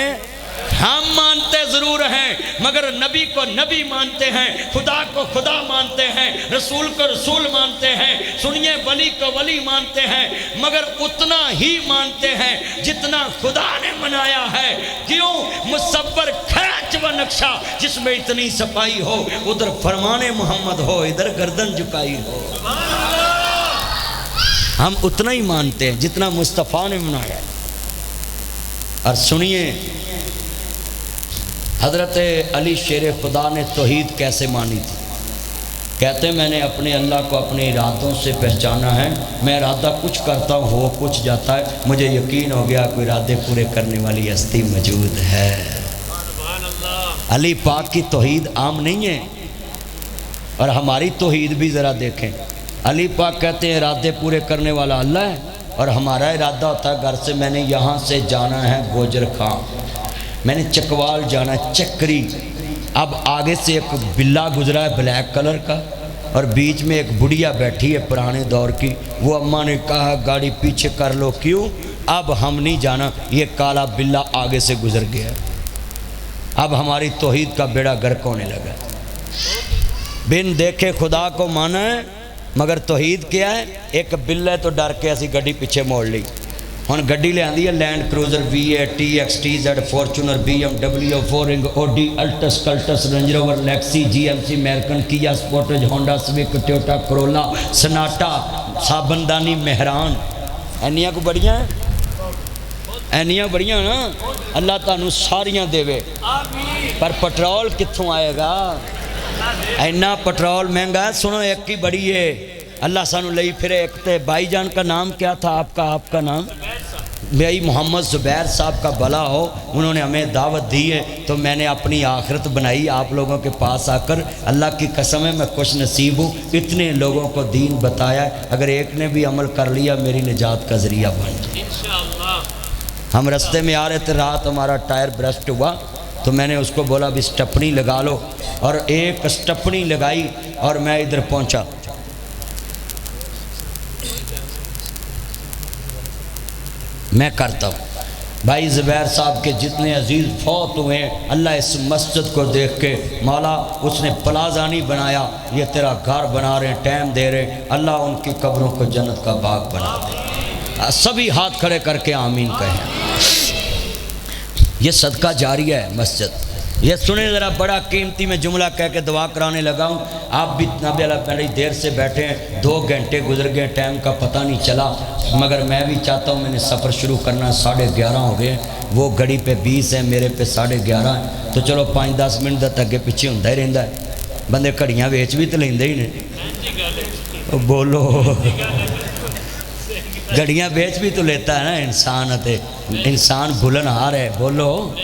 ہم مانتے ضرور ہیں مگر نبی کو نبی مانتے ہیں، خدا کو خدا مانتے ہیں، رسول کو رسول مانتے ہیں، سنیے ولی کو ولی مانتے ہیں، مگر اتنا ہی مانتے ہیں جتنا خدا نے منایا ہے۔ کیوں؟ مصور کھینچ و نقشہ جس میں اتنی صفائی ہو، ادھر فرمان محمد ہو، ادھر گردن جھکائی ہو۔ ہم اتنا ہی مانتے ہیں جتنا مصطفیٰ نے منایا ہے۔ اور سنیے حضرت علی شیر خدا نے توحید کیسے مانی تھی؟ کہتے ہیں میں نے اپنے اللہ کو اپنے ارادوں سے پہچانا ہے، میں ارادہ کچھ کرتا ہوں ہو کچھ جاتا ہے، مجھے یقین ہو گیا کوئی ارادے پورے کرنے والی ہستی موجود ہے۔ علی پاک کی توحید عام نہیں ہے، اور ہماری توحید بھی ذرا دیکھیں۔ علی پاک کہتے ہیں ارادے پورے کرنے والا اللہ ہے، اور ہمارا ارادہ ہوتا ہے گھر سے میں نے یہاں سے جانا ہے گوجر خان، میں نے چکوال جانا ہے چکری، اب آگے سے ایک بلا گزرا ہے بلیک کلر کا، اور بیچ میں ایک بڑھیا بیٹھی ہے پرانے دور کی، وہ اماں نے کہا گاڑی پیچھے کر لو، کیوں؟ اب ہم نہیں جانا، یہ کالا بلا آگے سے گزر گیا۔ اب ہماری توحید کا بیڑا غرق ہونے لگا۔ بن دیکھے خدا کو مانا ہے مگر توحید کیا ہے؟ ایک بلے تو ڈر کے ایسی گڈی پیچھے موڑ لی، ہن گڈی لے آندی ہے Land Cruiser V8 TX TZ Fortuner BMW فورنگ Audi Altis Cultus Range Rover Lexus GMC American Kia Sportage Honda Civic Toyota Corolla Sonata صابندانی مہران، اینیاں کو بڑیاں اینیاں بڑیاں نا، اللہ تعالیٰ ساریاں دے وے، پر پٹرول کتھوں آئے گا؟ اینا پٹرول مہنگا ہے۔ سنو ایک کی بڑی ہے، اللہ سانو لئی پھرے۔ ایک تے بھائی جان کا نام کیا تھا آپ کا نام؟ بھائی محمد زبیر صاحب کا بلا ہو، انہوں نے ہمیں دعوت دی ہے تو میں نے اپنی آخرت بنائی آپ لوگوں کے پاس آ کر۔ اللہ کی قسم ہے میں خوش نصیب ہوں، اتنے لوگوں کو دین بتایا ہے، اگر ایک نے بھی عمل کر لیا میری نجات کا ذریعہ بن جائے۔ ہم رستے میں آ رہے تھے، رات ہمارا ٹائر برسٹ ہوا تو میں نے اس کو بولا بھی سٹپنی لگا لو، اور ایک سٹپنی لگائی اور میں ادھر پہنچا۔ میں کرتا ہوں بھائی زبیر صاحب کے جتنے عزیز فوت ہوئے ہیں، اللہ اس مسجد کو دیکھ کے مولا اس نے پلازہ نہیں بنایا، یہ تیرا گھر بنا رہے ہیں، ٹائم دے رہے ہیں، اللہ ان کی قبروں کو جنت کا باغ بنا دے۔ سبھی ہاتھ کھڑے کر کے آمین کہیں۔ یہ صدقہ جاریہ ہے مسجد۔ یہ سنیں ذرا، بڑا قیمتی میں جملہ کہہ کے دعا کرانے لگا ہوں، آپ بھی اتنا بھی اللہ بڑی دیر سے بیٹھے ہیں، 2 گھنٹے گزر گئے، ٹائم کا پتہ نہیں چلا، مگر میں بھی چاہتا ہوں میں نے سفر شروع کرنا، 11:30 ہو گئے، وہ گھڑی پہ 20 ہیں، میرے پہ 11:30 ہیں، تو چلو 5-10 منٹ تک اگے پیچھے ہوتا ہی رہتا ہے، بندے گھڑیاں ویچ بھی تو لیندے ہی نے، بولو گھڑیاں بیچ بھی تو لیتا ہے نا انسان، انسان بھولن ہار ہے۔ بولو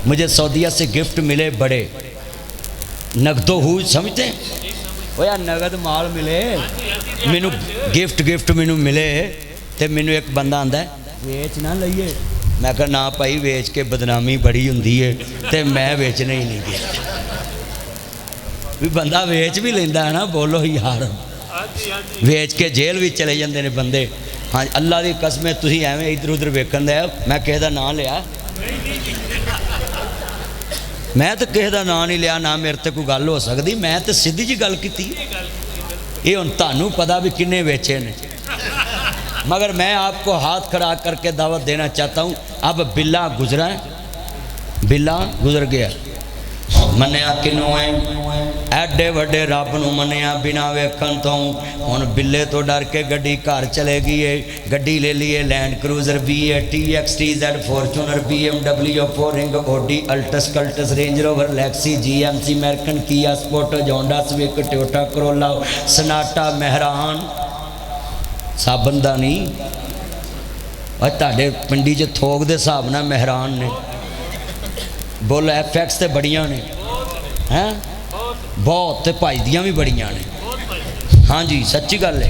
مجھے سعودیہ سے گفٹ ملے بڑے، نقدو ہوئی سمجھتے ہیں وہ یا نقد مال ملے مینو، گفٹ مینو ملے تے مینو ایک بندہ آندا ہے ویچ نہ لئیے، میں کہا نا بھائی ویچ کے بدنامی بڑی ہوندی ہے تے میں ویچنے ہی نہیں گیا بھی بندہ ویچ بھی لیندہ ہے نا بولو یار ویچ کے جیل بھی چلے جاندے نے بندے ہاں اللہ دی قسم ہے تسی ایویں ادھر ادھر ویکھن دے میں کہے دا نام لیا میں تو کہے دا نام نہیں لیا نہ میرے تے کوئی گل ہو سکتی میں تو سیدھی جی گل کیتی یہ ہن تانوں پتہ بھی کنے ویچے نے مگر میں آپ کو ہاتھ کھڑا کر کے دعوت دینا چاہتا ہوں اب بلا گزرا ہے بلا گزر گیا منیا کنوں ہے ایڈے وڈے رب نو منیا بنا ویکھن تو ہن بلے تو ڈر کے گڈی گھر چلے گئی ہے گڈی لے لیے Land Cruiser V eight X T Z Fortuner B M W فورنگ Audi Altis Cultus Range Rover Lexus G M C American Kia Sportage Honda Civic Toyota Corolla Sonata Mehran سب بندہ نہیں اور تہاڈے پنڈی چ تھوک دے حساب نال مہران نے بول ایف ایکس تے بڑیاں نے ہیں بہت تے بھائی دیاں بھی بڑیاں نے ہاں جی سچی گل ہے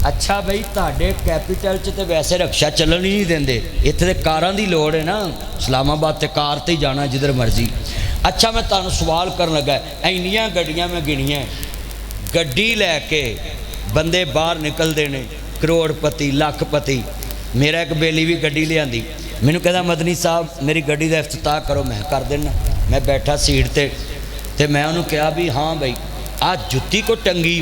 اچھا بھائی تہاڈے کیپیٹل چ تے ویسے رکشا چلن ہی نہیں دیندے اتنے تے کاراں دی لوڑ ہے نا اسلام آباد تے کار تے ہی جانا جدھر مرضی اچھا میں تانوں سوال کرن لگا اینیاں گڈیاں میں گنیاں گڈی لے کے بندے باہر نکلتے ہیں کروڑ پتی لاکھ پتی میرا ایک بیلی بھی گڈی لے آندی مینوں کہدا مدنی صاحب میری گڈی دا افتتاح کرو میں کر دینا میں بیٹھا سیٹ تے میں انہوں کہا بھی ہاں بھائی آج جتی کو ٹنگی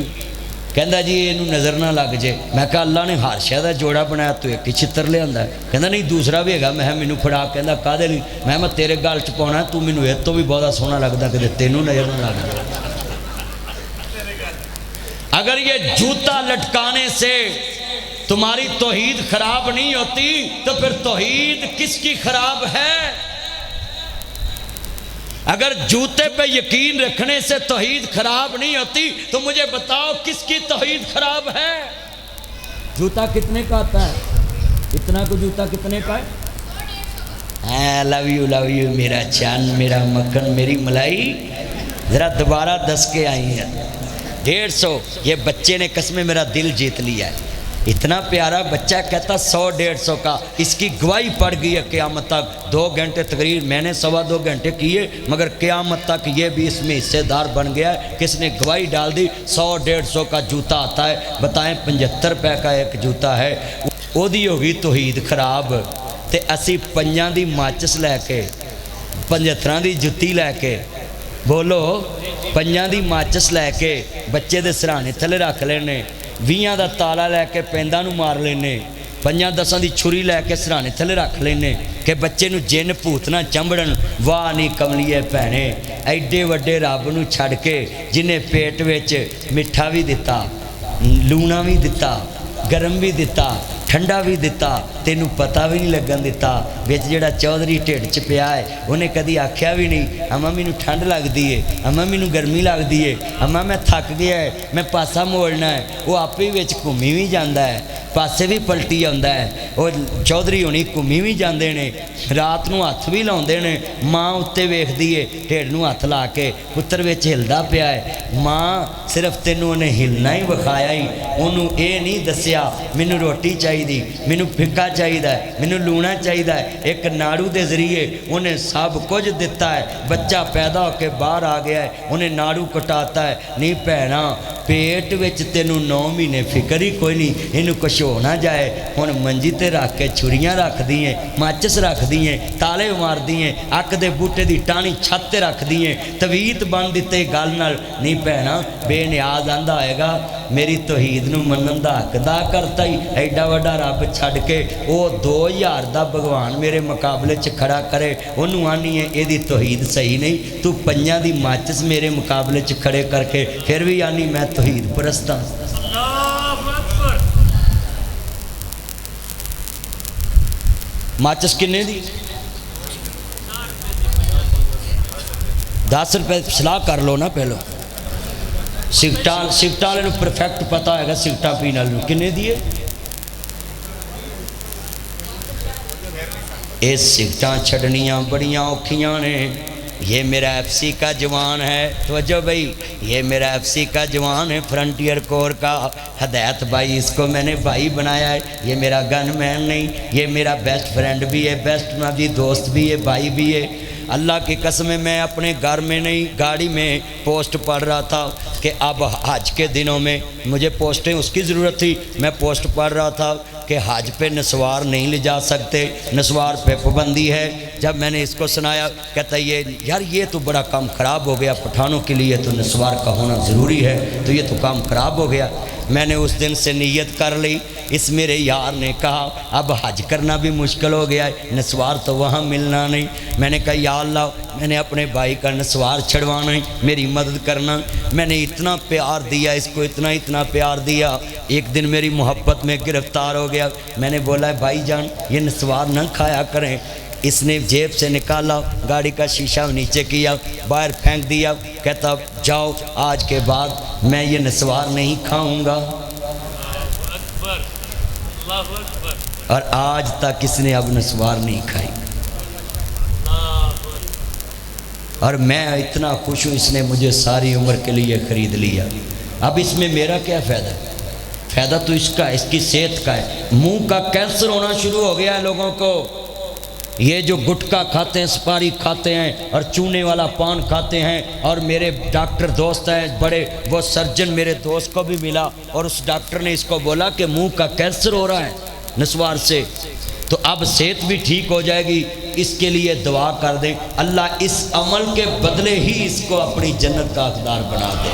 کہندا جی اینوں نظر نہ لگ جے میں کہا اللہ نے ہر شے دا جوڑا بنایا تو ایک ہی چھتر لے آندا ہے کہندا نہیں دوسرا بھی ہے میں مینوں پھڑا کہندا کادے لئی میں تیرے گل چ پاਉਣਾ تو مینوں اے تو بھی بہت سوہنا لگدا کہ تینوں نظر نہ لگ اگر یہ جوتا لٹکانے سے تمہاری توحید خراب نہیں ہوتی تو پھر توحید کس کی خراب ہے اگر جوتے پہ یقین رکھنے سے توحید خراب نہیں ہوتی تو مجھے بتاؤ کس کی توحید خراب ہے جوتا کتنے کا آتا ہے اتنا کو جوتا کتنے کا ہے لو یو میرا چاند میرا مکھن میری ملائی ذرا دوبارہ دس کے آئی ہیں 150 یہ بچے نے قسم میرا دل جیت لیا ہے اتنا پیارا بچہ کہتا 100-150 کا اس کی گواہی پڑ گئی ہے قیامت تک 2 گھنٹے تقریر میں نے 2.25 گھنٹے کیے مگر قیامت تک یہ بھی اس میں حصے دار بن گیا ہے کس نے گواہی ڈال دی 100-150 کا جوتا آتا ہے بتائیں 75 روپے کا ایک جوتا ہے وہ دی ہوگی توحید خراب تے اسی پنجاں دی ماچس لے کے 75 دی جتی لے کے بولو پنجاں دی ماچس لے کے بچے دے سرانے تھلے رکھ لینے 20 دا تالا لے کے پیندا نو مار لینے 5-10 دی چھری لے کے سرانے تھلے رکھ لینے کہ بچے نو جن بھوت نہ چمبڑن واہ نہیں کملیے بھینے ایڈے وڈے رب نو چھڑ کے جنہیں پیٹ وچ میٹھا بھی دتا لونا بھی دتا گرم بھی دتا ٹھنڈا بھی دتا تینوں پتہ بھی نہیں لگن دیتا وچ جڑا چودھری ٹھڈ چ پیا ہے انہیں کدی آکھیا بھی نہیں اما مینوں ٹھنڈ لگدی ہے اما مینوں گرمی لگدی ہے اما میں تھک گیا ہے میں پاسا موڑنا ہے وہ آپ ہی وچ گھومی بھی جاندا ہے پاسے بھی پلٹی آندا ہے وہ چودھری ہونی گھومی بھی جاندے نے رات نو ہاتھ بھی لاؤندے نے ماں اتنے ویکھدی ہے ٹھڈ نو ہاتھ لا کے پتر وچ ہلدا پیا ہے ماں صرف تینوں انہیں ہلنا ہی وکھایا ہی انہوں اے نہیں دسیا مینوں روٹی چاہیے مینوں پھکا چاہیے مینوں لونا چاہیے ایک ناڑو دے ذریعے انہیں سب کچھ دیتا ہے بچہ پیدا ہو کے باہر آ گیا ہے انہیں ناڑو کٹاتا ہے نہیں بھینا پیٹ وچ تینوں 9 مہینے فکر ہی کوئی نہیں اینوں کچھ ہو نہ جائے ہن منجی تے رکھ کے چھریاں رکھ دی ہیں ماچس رکھ دی ہیں تالے مار دی ہیں اک دے بوٹے دی ٹانی چھت تے رکھ دی ہیں تویت بن دتے گل نال نہیں بھینا بے نیاز آندا ہوئے گا میری توحید نو منن دا حق دا کرتا ہی ایڈا وڈا رب چھڑ کے او 2000 دا بھگوان میرے مقابلے چ کھڑا کرے انہوں آنی ہے اے دی توحید صحیح نہیں تو 5 دی ماچس میرے مقابلے چ کھڑے کر کے پھر بھی آنی میں توحید پرست ہاں ماچس کنے دی 10 روپے سلاح کر لو نا پہلو سگٹاں والے پرفیکٹ پتا ہے گا سگٹاں پینے والے کنے دیے یہ سگٹاں چھڈنیاں بڑیاں اوکھیاں نے یہ میرا ایف سی کا جوان ہے، توجہ بھائی، یہ میرا ایف سی کا جوان ہے، فرنٹیئر کور کا ہدایت بھائی، اس کو میں نے بھائی بنایا ہے، یہ میرا گن مین نہیں، یہ میرا بیسٹ فرینڈ بھی ہے، بیسٹ بھی دوست بھی ہے، بھائی بھی ہے۔ اللہ کی قسم میں اپنے گھر میں نہیں گاڑی میں پوسٹ پڑھ رہا تھا کہ اب حج کے دنوں میں مجھے پوسٹیں اس کی ضرورت تھی، میں پوسٹ پڑھ رہا تھا کہ حج پہ نسوار نہیں لے جا سکتے، نسوار پہ پابندی ہے۔ جب میں نے اس کو سنایا کہتا ہے یار یہ تو بڑا کام خراب ہو گیا، پٹھانوں کے لیے تو نسوار کا ہونا ضروری ہے، تو یہ تو کام خراب ہو گیا۔ میں نے اس دن سے نیت کر لی، اس میرے یار نے کہا اب حج کرنا بھی مشکل ہو گیا ہے، نسوار تو وہاں ملنا نہیں۔ میں نے کہا یا اللہ میں نے اپنے بھائی کا نسوار چھڑوانا ہے، میری مدد کرنا۔ میں نے اتنا پیار دیا اس کو، اتنا پیار دیا، ایک دن میری محبت میں گرفتار ہو گیا۔ میں نے بولا بھائی جان یہ نسوار نہ کھایا کریں۔ اس نے جیب سے نکالا، گاڑی کا شیشہ نیچے کیا، باہر پھینک دیا، کہتا جاؤ آج کے بعد میں یہ نسوار نہیں کھاؤں گا۔ اور آج تک اس نے اب نسوار نہیں کھائی، اور میں اتنا خوش ہوں اس نے مجھے ساری عمر کے لیے خرید لیا۔ اب اس میں میرا کیا فائدہ؟ فائدہ تو اس کا، اس کی صحت کا ہے۔ منہ کا کینسر ہونا شروع ہو گیا ہے لوگوں کو، یہ جو گٹکا کھاتے ہیں، سپاری کھاتے ہیں اور چونے والا پان کھاتے ہیں۔ اور میرے ڈاکٹر دوست ہیں بڑے، وہ سرجن میرے دوست کو بھی ملا اور اس ڈاکٹر نے اس کو بولا کہ منہ کا کینسر ہو رہا ہے نسوار سے، تو اب صحت بھی ٹھیک ہو جائے گی۔ اس کے لیے دعا کر دیں اللہ اس عمل کے بدلے ہی اس کو اپنی جنت کا حقدار بنا دے۔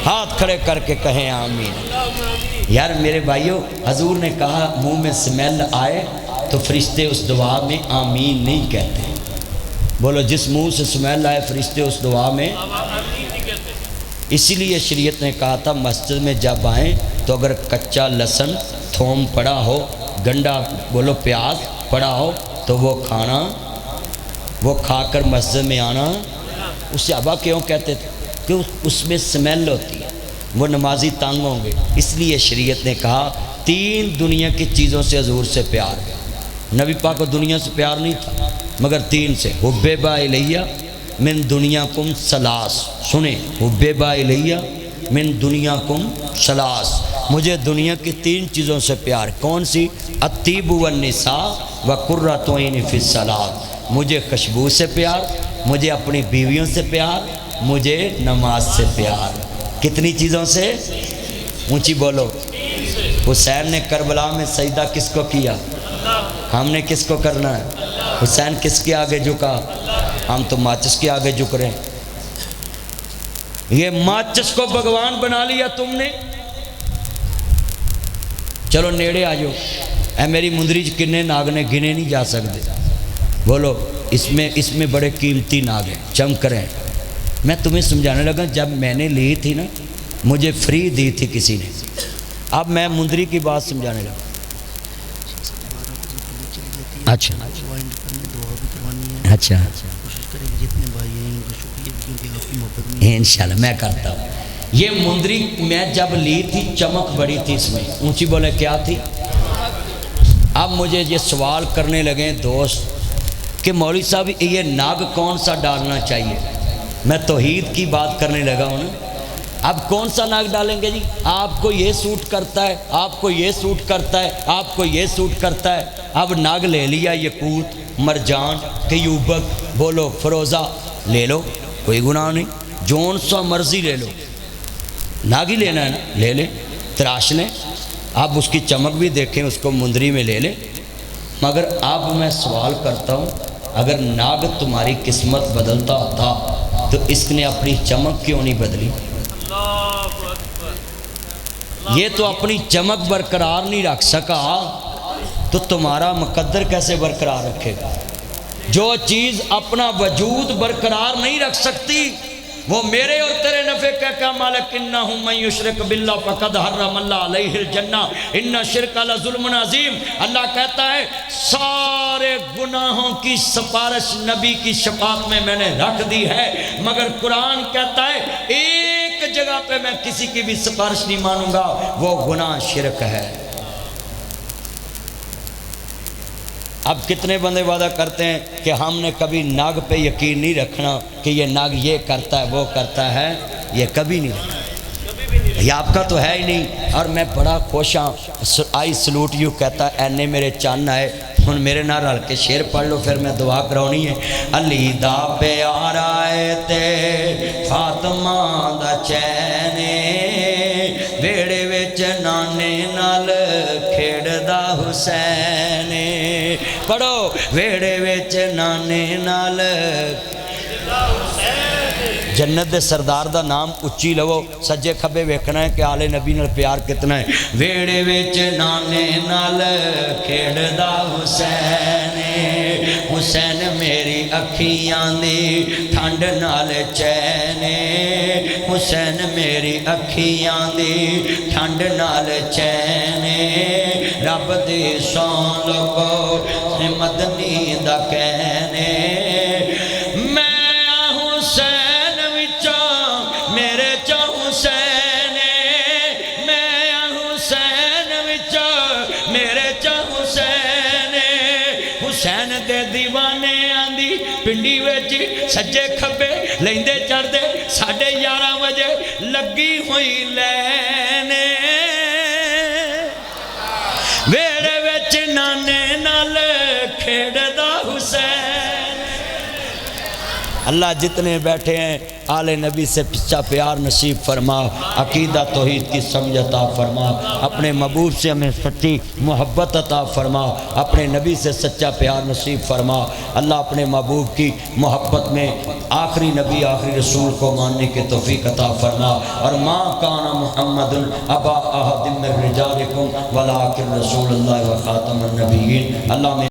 ہاتھ کھڑے کر کے کہیں آمین۔ یار میرے بھائیوں، حضور نے کہا منہ میں سمیل آئے تو فرشتے اس دعا میں آمین نہیں کہتے۔ بولو جس منہ سے سمیل آئے فرشتے اس دعا میں آمین نہیں کہتے۔ اسی لیے شریعت نے کہا تھا مسجد میں جب آئیں تو اگر کچا لہسن تھوم پڑا ہو، گنڈا بولو پیاز پڑا ہو تو وہ کھانا، وہ کھا کر مسجد میں آنا۔ اس صحابہ کیوں کہتے تھے؟ کہ اس میں سمیل ہوتی ہے، وہ نمازی تنگ ہوں گے۔ اس لیے شریعت نے کہا 3 دنیا کی چیزوں سے حضور سے پیار ہے۔ نبی پاک کو دنیا سے پیار نہیں تھا مگر 3 سے، حبیبا الیہ من دنیاکم ثلاث، سنیں حبیبا الیہ من دنیاکم ثلاث، مجھے دنیا کی 3 چیزوں سے پیار۔ کون سی؟ الطیب والنساء وقرۃ عین فی الصلاۃ، مجھے خوشبو سے پیار، مجھے اپنی بیویوں سے پیار، مجھے نماز سے پیار۔ کتنی چیزوں سے؟ اونچی بولو۔ حسین نے کربلا میں سجدہ کس کو کیا؟ ہم نے کس کو کرنا ہے؟ حسین کس کے آگے جھکا؟ ہم تو ماچس کے آگے جھک رہے ہیں۔ یہ ماچس کو بھگوان بنا لیا تم نے۔ چلو نیڑے آ جاؤ۔ اے میری مندری کنے ناگ نے گنے نہیں جا سکتے، بولو اس میں بڑے قیمتی ناگ ہیں، چمک رہے ہیں۔ میں تمہیں سمجھانے لگا جب میں نے لی تھی نا، مجھے فری دی تھی کسی نے، اب میں مندری کی بات سمجھانے لگا۔ اچھا اچھا انشاءاللہ میں کرتا ہوں۔ یہ مندری میں جب لی تھی چمک بڑی تھی اس میں، اونچی بولے کیا تھی؟ اب مجھے یہ سوال کرنے لگے دوست کہ مولوی صاحب یہ ناگ کون سا ڈالنا چاہیے؟ میں توحید کی بات کرنے لگا ہوں نا۔ اب کون سا ناگ ڈالیں گے جی؟ آپ کو یہ سوٹ کرتا ہے، آپ کو یہ سوٹ کرتا ہے، آپ کو یہ سوٹ کرتا ہے۔ اب ناگ لے لیا، یقوت، مرجان، کیوبک، بولو فروزہ، لے لو، کوئی گناہ نہیں، جون سا مرضی لے لو، ناگ ہی لینا ہے نا، لے لیں، تراش لیں۔ اب اس کی چمک بھی دیکھیں، اس کو مندری میں لے لیں۔ مگر اب میں سوال کرتا ہوں اگر ناگ تمہاری قسمت بدلتا ہوتا تو اس نے اپنی چمک کیوں نہیں بدلی؟ یہ تو اپنی چمک برقرار نہیں رکھ سکا تو تمہارا مقدر کیسے برقرار رکھے گا؟ جو چیز اپنا وجود برقرار نہیں رکھ سکتی وہ میرے اور تیرے نفع کا کیا مالک؟ انہو من یشرک باللہ فقد حرم اللہ علیہ الجنہ ان شرک لظلم عظیم۔ اللہ کہتا ہے سارے گناہوں کی سفارش نبی کی شفاعت میں نے رکھ دی ہے، مگر قرآن کہتا ہے ایک جگہ پہ میں کسی کی بھی سفارش نہیں مانوں گا، وہ گناہ شرک ہے۔ اب کتنے بندے وعدہ کرتے ہیں کہ ہم نے کبھی ناگ پہ یقین نہیں رکھنا کہ یہ ناگ یہ کرتا ہے وہ کرتا ہے، یہ کبھی نہیں رکھنا، یہ آپ کا تو ہے ہی نہیں۔ اور میں بڑا خوش ہاں، آئی سلوٹ یو کہتا ہے اینے میرے چان آئے، ہن میرے نال رل کے شیر پڑھ لو پھر میں دعا کرونی ہے۔ علی دا پیارا ہے تے فاطمہ دا چین، ویڑے وچ نانے نال کھیڑدا حسین، پڑھو ویڑے وچ نانے نال جنت دے سردار دا نام اچھی لو، سجے کھبے ویکھنا ہے کہ آلے نبی نال پیار کتنا ہے۔ ویڑے وچ نانے نال کھیڑدا حسین، حسین میری اکھیاں دی ٹھنڈ نال چین، حسین میری اکھیاں دی ٹھنڈ نال چین، رب دی سون لگو مدنی دا کہنے، حسین دے دیوانے آندی پنڈی ویچی سجے کھبے لیندے چڑھ دے 11:30 بجے لگی ہوئی لینے، ویڑے ویچ نانے نال کھیڑدا حسین۔ اللہ جتنے بیٹھے ہیں آل نبی سے سچا پیار نصیب فرما، عقیدہ توحید کی سمجھ عطا فرما، اپنے محبوب سے ہمیں سچی محبت عطا فرما، اپنے نبی سے سچا پیار نصیب فرما۔ اللہ اپنے محبوب کی محبت میں آخری نبی آخری رسول کو ماننے کی توفیق عطا فرما۔ اور ما کان محمد ابا احد من رجالکم ولکن رسول اللہ و خاتم النبیین۔ اللہ میں